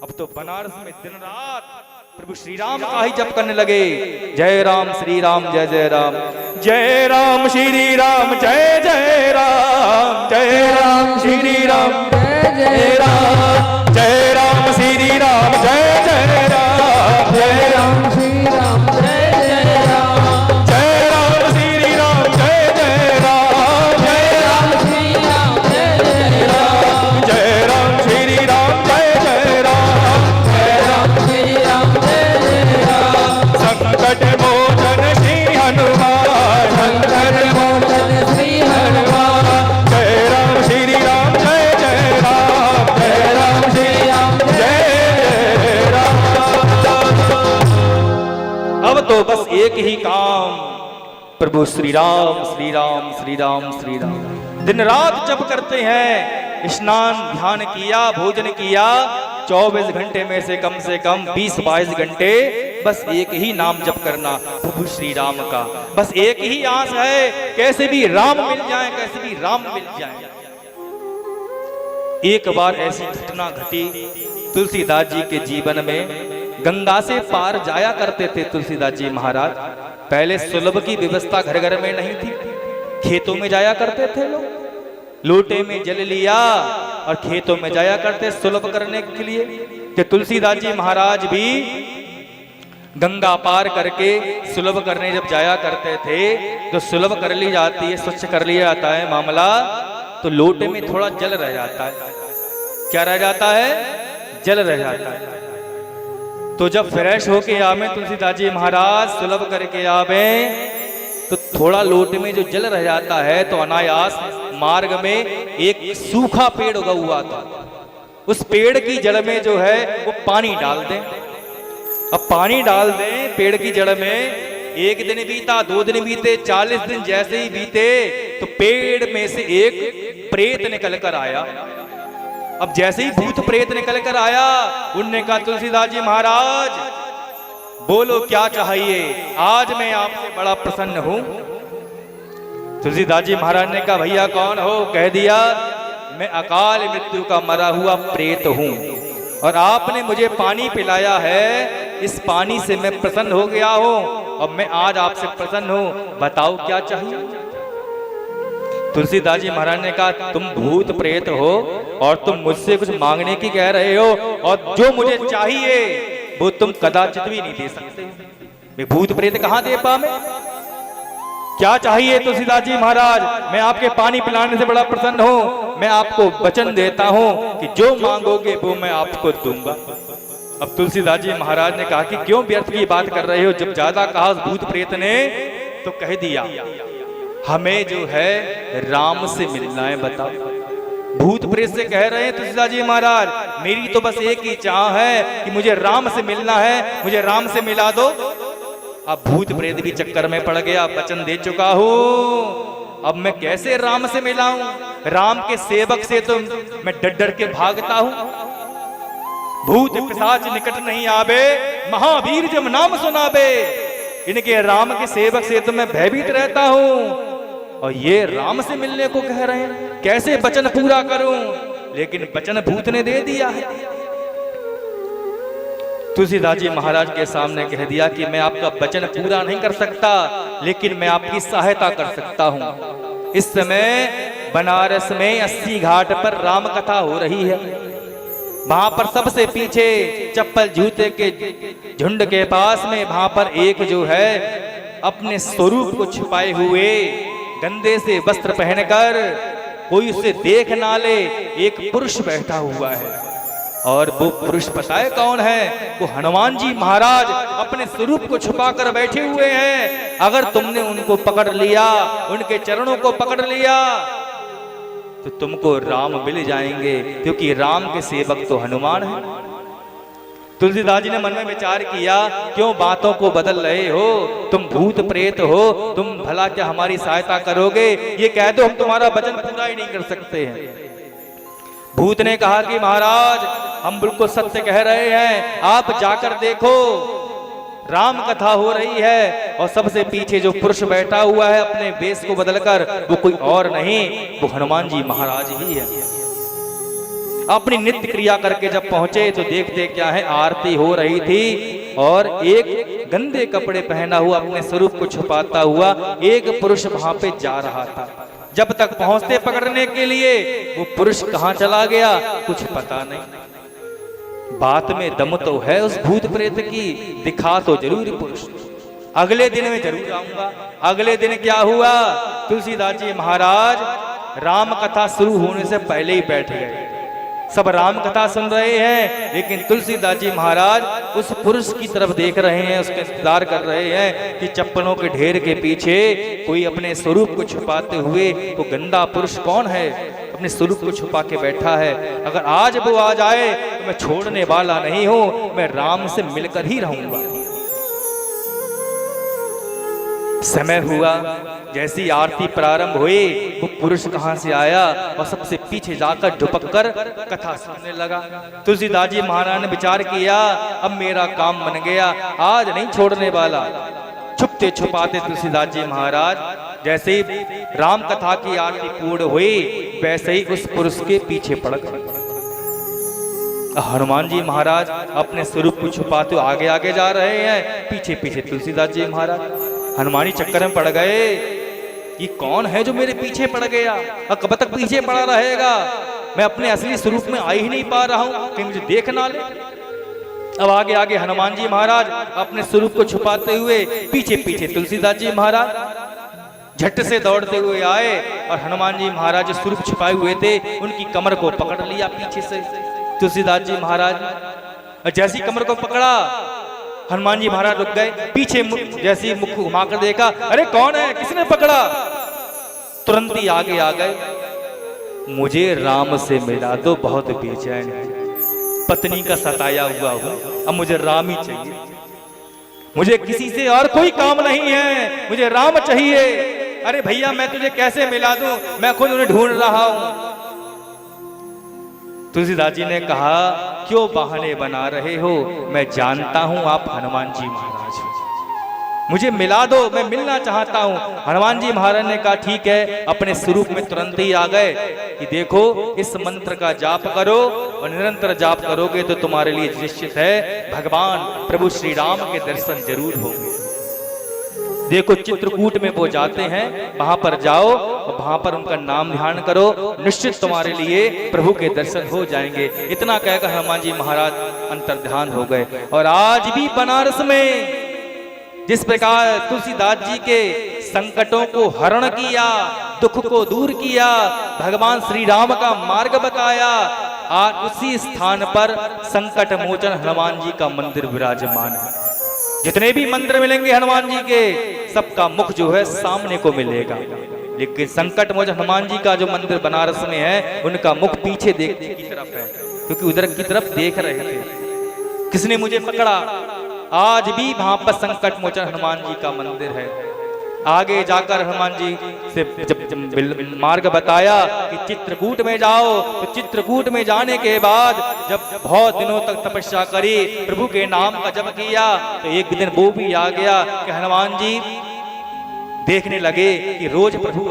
अब तो बनारस में दिन रात प्रभु श्री राम का ही जप करने लगे। जय राम श्री राम जय जय राम, जय राम श्री राम जय जय राम, जय राम श्री राम जय जय राम, जय राम श्री राम जय जय राम, जय राम श्री राम जय जय राम, जय राम श्री राम जय जय राम, जय राम श्री राम जय जय राम, जय राम श्री राम जय जय राम, जय राम श्री राम जय जय राम। संकट मोचन श्री हनुमान, संकट मोचन श्री हनुमान, जय राम श्री राम जय जय राम, जय राम श्री राम जय जय राम। अब तो बस एक ही काम, प्रभु श्री राम श्री राम श्री राम श्री राम। दिन रात जप करते हैं, स्नान ध्यान किया, भोजन किया, 24 घंटे में से कम 20-22 घंटे बस एक ही नाम जप करना प्रभु श्री राम का। बस एक ही आस है, कैसे भी राम मिल जाए, कैसे भी राम मिल जाए। एक बार ऐसी घटना घटी तुलसीदास जी के जीवन में। गंगा से पार जाया करते थे तुलसीदास जी महाराज। पहले सुलभ की व्यवस्था घर घर में नहीं थी, खेतों में जाया करते थे लोग, लोटे में जल लिया और खेतों में जाया करते सुलभ करने के लिए। कि तुलसीदास जी महाराज भी गंगा पार करके सुलभ करने जब जाया करते थे तो सुलभ कर ली जाती है, स्वच्छ कर लिया जाता है मामला, तो लोटे में थोड़ा जल रह जाता है। क्या रह जाता है? जल रह जाता है। तो जब फ्रेश होके आवे तुलसीदास जी महाराज, सुलभ करके आवे, तो थोड़ा लोटे में जो जल रह जाता है तो अनायास मार्ग में एक सूखा पेड़ उगा हुआ था, उस पेड़ की जड़ में जो है वो पानी डाल दें। अब पानी डाल दें पेड़ की जड़ में, 1 दिन बीता, 2 दिन बीते, 40 दिन जैसे ही बीते तो पेड़ में से एक प्रेत निकल कर आया। अब जैसे ही भूत प्रेत निकल कर आया, उनने कहा तुलसीदास जी महाराज बोलो क्या चाहिए, आज मैं आपसे बड़ा प्रसन्न हूं। तुलसीदास जी महाराज ने कहा भैया कौन हो? कह दिया मैं अकाल मृत्यु का मरा हुआ प्रेत हूं और आपने मुझे पानी पिलाया है, इस पानी से मैं प्रसन्न हो गया हूं और मैं आज आपसे प्रसन्न हूं, बताओ क्या चाहिए। तुलसीदास जी महाराज ने कहा तुम भूत प्रेत हो और तुम मुझसे कुछ मांगने की कह रहे हो और जो मुझे चाहिए वो तुम कदाचित भी नहीं दे सकते। मैं भूत प्रेत कहां दे पावे? क्या चाहिए तुलसीदास जी महाराज? मैं आपके पानी पिलाने से बड़ा प्रसन्न हूं, मैं आपको वचन देता हूं कि जो मांगोगे वो मैं आपको दूंगा। अब तुलसीदास जी महाराज ने कहा कि क्यों व्यर्थ की बात कर रहे हो? जब ज्यादा कहा भूत प्रेत ने तो कह दिया हमें जो है राम से मिलना है, बताओ। भूत प्रेत से कह रहे हैं तुलसीदास जी महाराज मेरी तो बस एक ही चाह है कि मुझे राम से मिलना है, मुझे राम से मिला दो। अब भूत प्रेत भी चक्कर में पड़ गया, वचन दे चुका हूं, अब मैं कैसे राम से मिलाऊं? राम के सेवक से तो मैं डर डर के भागता हूं। भूत पिशाच निकट नहीं आवे, महावीर जब नाम सुनावे। इनके राम के सेवक से तो मैं भयभीत रहता हूं और ये राम से मिलने को कह रहे हैं, कैसे वचन पूरा करूं? लेकिन वचन भूत ने दे दिया है। तुलसीदास जी महाराज के सामने कह दिया कि मैं आपका वचन पूरा नहीं कर सकता, लेकिन मैं आपकी सहायता कर सकता हूं। इस समय बनारस में 80 घाट पर राम कथा हो रही है। वहां पर सबसे पीछे चप्पल जूते के झुंड के पास में वहां पर एक जो है अपने स्वरूप को छुपाए हुए गंदे से वस्त्र पहनकर, कोई उसे देख ना ले, एक पुरुष बैठा हुआ है। और वो पुरुष पता है कौन है? वो हनुमान जी महाराज अपने स्वरूप को छुपाकर बैठे हुए हैं। अगर तुमने उनको पकड़ लिया, उनके चरणों को पकड़ लिया तो तुमको राम मिल जाएंगे, क्योंकि राम के सेवक तो हनुमान है। तुलसीदास जी ने मन में विचार किया क्यों बातों को बदल रहे हो? तुम भूत प्रेत हो, तुम भला क्या हमारी सहायता करोगे? ये कह दो हम तुम्हारा वचन पूरा ही नहीं कर सकते हैं। भूत ने कहा कि महाराज हम बिल्कुल सत्य कह रहे हैं, आप जाकर देखो राम कथा हो रही है और सबसे पीछे जो पुरुष बैठा हुआ है अपने वेश को बदलकर, वो कोई और नहीं, वो हनुमान जी महाराज ही है। अपनी नित्य क्रिया करके जब पहुंचे तो देखते क्या है, आरती हो रही थी और एक गंदे कपड़े पहना हुआ अपने स्वरूप को छुपाता हुआ एक पुरुष वहां पे जा रहा था। जब तक पहुंचते पकड़ने के लिए वो पुरुष कहां चला गया कुछ पता नहीं। बात में दम तो है उस भूत प्रेत की, दिखा तो जरूर पुरुष। अगले दिन में जरूर आऊंगा। अगले दिन क्या हुआ, तुलसीदास जी महाराज राम कथा शुरू होने से पहले ही बैठ गए। सब राम कथा सुन रहे हैं, लेकिन तुलसीदास जी महाराज उस पुरुष की तरफ देख रहे हैं, उसका इंतजार कर रहे हैं कि चप्पलों के ढेर के पीछे कोई अपने स्वरूप को छुपाते हुए वो गंदा पुरुष कौन है, अपने स्वरूप को छुपा के बैठा है। अगर आज वो आ जाए तो मैं छोड़ने वाला नहीं हूं, मैं राम से मिलकर ही रहूंगा। समय हुआ, जैसी आरती प्रारंभ हुई वो पुरुष कहां से आया और सबसे पीछे जाकर झुपक कर कथा सुनने लगा। तुलसीदास जी महाराज ने विचार किया, अब मेरा काम बन गया, आज नहीं छोड़ने वाला। छुपते छुपाते तुलसीदास जी महाराज जैसे ही राम कथा की आरती पूर्ण हुई वैसे ही उस पुरुष के पीछे पड़ गए। हनुमान जी महाराज अपने स्वरूप को छुपाते आगे आगे जा रहे हैं, पीछे पीछे तुलसीदास जी महाराज। हनुमानी चक्कर में पड़ गए, ये कौन है जो मेरे पीछे पड़ गया और कब तक पीछे पड़ा रहेगा, मैं अपने असली स्वरूप में आ ही नहीं पा रहा हूं कि मुझे देख ना ले। अब आगे आगे हनुमान जी महाराज अपने स्वरूप को छुपाते हुए, पीछे पीछे तुलसीदास जी महाराज झट से दौड़ते हुए आए और हनुमान जी महाराज जो स्वरूप छुपाए हुए थे उनकी कमर को पकड़ लिया पीछे से तुलसीदास जी महाराज। जैसी कमर को पकड़ा हनुमान जी महाराज रुक गए, पीछे जैसे मुख घुमाकर देखा, अरे कौन है, किसने पकड़ा? तुरंत ही आगे आ गए, मुझे राम से मिला दो, बहुत बेचैन है, पत्नी का सताया हुआ हूं, अब मुझे राम ही चाहिए, मुझे किसी से और कोई काम नहीं है, मुझे राम चाहिए। अरे भैया मैं तुझे कैसे मिला दूं, मैं खुद उन्हें ढूंढ रहा हूं। तुलसीदास जी ने कहा, क्यों बहाने बना रहे हो, मैं जानता हूं आप हनुमान जी महाराज हो, मुझे मिला दो, मैं मिलना चाहता हूं। हनुमान जी महाराज ने कहा ठीक है, अपने स्वरूप में तुरंत ही आ गए कि देखो इस मंत्र का जाप करो और निरंतर जाप करोगे तो तुम्हारे लिए निश्चित है भगवान प्रभु श्री राम के दर्शन जरूर होंगे। देखो चित्रकूट में वो जाते हैं, वहां पर जाओ और वहां पर उनका नाम ध्यान करो, निश्चित तुम्हारे लिए प्रभु के दर्शन हो जाएंगे। इतना कहकर हनुमान जी महाराज अंतर्ध्यान हो गए। और आज भी बनारस में जिस प्रकार तुलसीदास जी के संकटों को हरण किया, दुख को दूर किया, भगवान श्री राम का मार्ग बताया, आज उसी स्थान पर संकट मोचन हनुमान जी का मंदिर विराजमान है। जितने भी मंदिर मिलेंगे हनुमान जी के, सबका मुख जो है सामने को मिलेगा, लेकिन संकट मोचन हनुमान जी का जो मंदिर बनारस में है उनका मुख पीछे देखने की तरफ है, क्योंकि उधर की तरफ देख रहे थे। किसने मुझे पकड़ा? आज भी वहां पर संकट मोचन हनुमान जी का मंदिर है। आगे जाकर हनुमान जी से जब मार्ग बताया कि चित्रकूट में जाओ, तो चित्रकूट में जाने के बाद जब बहुत दिनों तक तपस्या करी, प्रभु के नाम का जप किया, तो एक दिन वो भी आ गया कि हनुमान जी देखने लगे कि रोज प्रभु